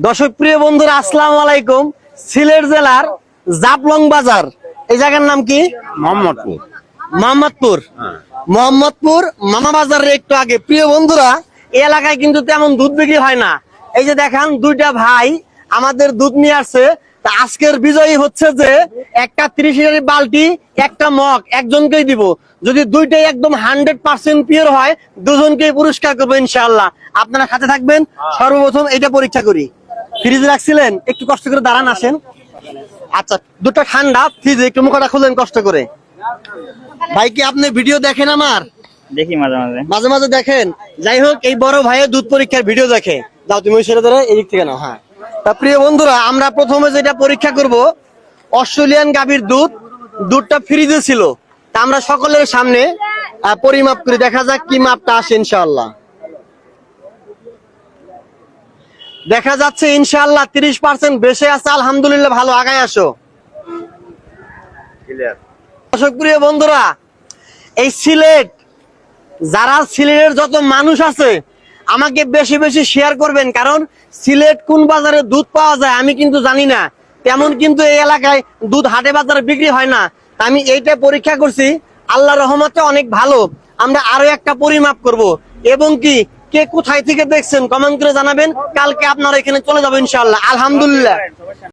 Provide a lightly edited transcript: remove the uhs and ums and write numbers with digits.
দর্শক প্রিয় বন্ধুরা আসসালামু আলাইকুম। সিলেট জেলার জাফলং বাজার, এই জায়গার নাম কি? মোহাম্মদপুর। মোহাম্মদপুর। মোহাম্মদপুর মামা বাজারের একটু আগে। প্রিয় বন্ধুরা, এই এলাকায় কিন্তু তেমন দুধ বিক্রি হয় না। এই যে দেখেন দুইটা ভাই আমাদের দুধ নিয়ে আসছে। তা আজকের বিজয়ী হচ্ছে যে একটা 30 লিটারের বালতি, একটা মগ একজনকেই দিব। যদি দুইটাই একদম 100% পিওর হয়, দুজনকেই পুরস্কার করবো ইনশাআল্লাহ। আপনারা সাথে থাকবেন। সর্বপ্রথম এটা পরীক্ষা করি। ফ্রিজে রাখছিলেন, একটু কষ্ট করে দাঁড়ান আসেন। আচ্ছা, দুটো ঠান্ডা, ফ্রিজে একটু মুখটা খুলেন কষ্ট করে। ভাই কি আপনি ভিডিও দেখেন আমার? দেখি মাঝে মাঝে। মাঝে মাঝে দেখেন। যাই হোক, এই বড় ভাইয়ের দুধ পরীক্ষার ভিডিও দেখে। যাও তুমি ওই ছেড়ে ধরে এদিক থেকে নাও। হ্যাঁ, তা প্রিয় বন্ধুরা, আমরা প্রথমে যেটা পরীক্ষা করব অস্ট্রেলিয়ান গাভীর দুধ। দুধটা ফ্রিজে ছিল, তা আমরা সকলের সামনে পরিমাপ করে দেখা যাক কি মাপটা আসে ইনশাআল্লাহ। দেখা যাচ্ছে ইনশাআল্লাহ 30% বেশি আছে। আলহামদুলিল্লাহ, ভালো, আগায় আসো। দর্শক প্রিয় বন্ধুরা, এই সিলেট, যারা সিলেটের যত মানুষ আছে আমাকে বেশি বেশি শেয়ার করবেন, কারণ সিলেট কোন বাজারে দুধ পাওয়া যায় আমি কিন্তু জানি না। তেমন কিন্তু এই এলাকায় দুধ হাটে বাজারে বিক্রি হয় না। তা আমি এইটা পরীক্ষা করছি, আল্লাহর রহমতে অনেক ভালো। আমরা আরো একটা পরিমাপ করব, এবং কি কে কোথায় থেকে দেখছেন কমেন্ট করে জানাবেন। কালকে আপনারা এখানে চলে যাবেন ইনশাআল্লাহ। আলহামদুলিল্লাহ।